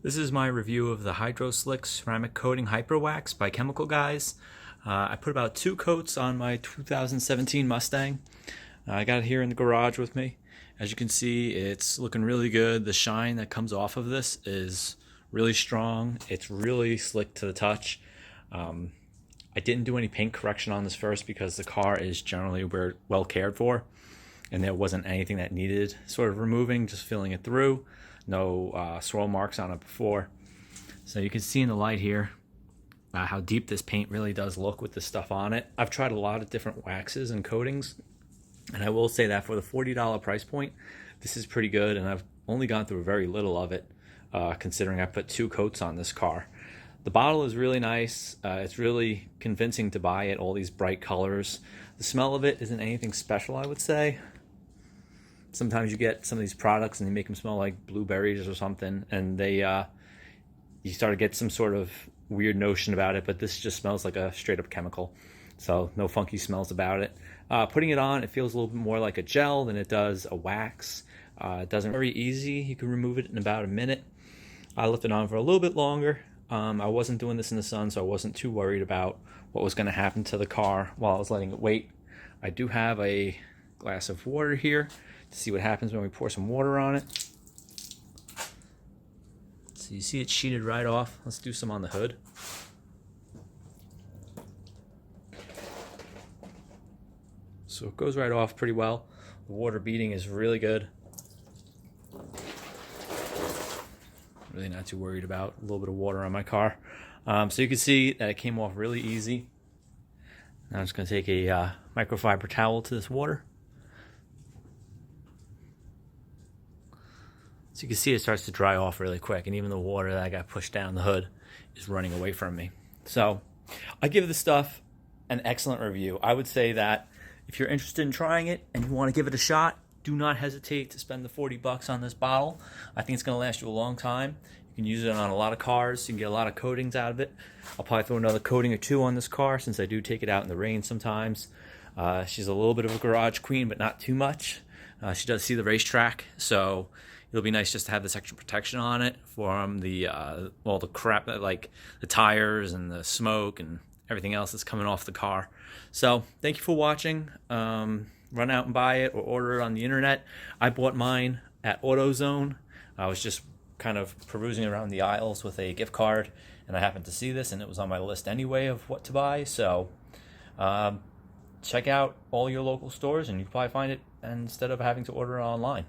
This is my review of the HydroSlick Ceramic Coating Hyperwax by Chemical Guys. I put about 2 coats on my 2017 Mustang. I got it here in the garage with me. As you can see, it's looking really good. The shine that comes off of this is really strong. It's really slick to the touch. I didn't do any paint correction on this first because the car is generally well cared for, and there wasn't anything that needed sort of removing, just filling it through. No swirl marks on it before. So you can see in the light here how deep this paint really does look with this stuff on it. I've tried a lot of different waxes and coatings, and I will say that for the $40 price point, this is pretty good, and I've only gone through very little of it, considering I put 2 coats on this car. The bottle is really nice. It's really convincing to buy it, all these bright colors. The smell of it isn't anything special, I would say. Sometimes you get some of these products and they make them smell like blueberries or something, and you start to get some sort of weird notion about it, but this just smells like a straight up chemical. So no funky smells about it. Putting it on, it feels a little bit more like a gel than it does a wax. It doesn't very easy. You can remove it in about a minute. I left it on for a little bit longer. I wasn't doing this in the sun, so I wasn't too worried about what was going to happen to the car while I was letting it wait. I do have a glass of water here to see what happens when we pour some water on it. So you see it sheeted right off. Let's do some on the hood. So it goes right off pretty well. The water beading is really good. Really not too worried about a little bit of water on my car. So you can see that it came off really easy. Now I'm just going to take a microfiber towel to this water. So you can see it starts to dry off really quick, and even the water that I got pushed down the hood is running away from me. So I give this stuff an excellent review. I would say that if you're interested in trying it and you want to give it a shot, do not hesitate to spend the 40 bucks on this bottle. I think it's going to last you a long time. You can use it on a lot of cars. You can get a lot of coatings out of it. I'll probably throw another coating or 2 on this car since I do take it out in the rain sometimes. She's a little bit of a garage queen, but not too much. She does see the racetrack, so it'll be nice just to have this extra protection on it from the all the crap that, like the tires and the smoke and everything else that's coming off the car. So thank you for watching. Run out and buy it or order it on the internet. I bought mine at AutoZone. I was just kind of perusing around the aisles with a gift card, and I happened to see this, and it was on my list anyway of what to buy. So check out all your local stores, and you can probably find it instead of having to order it online.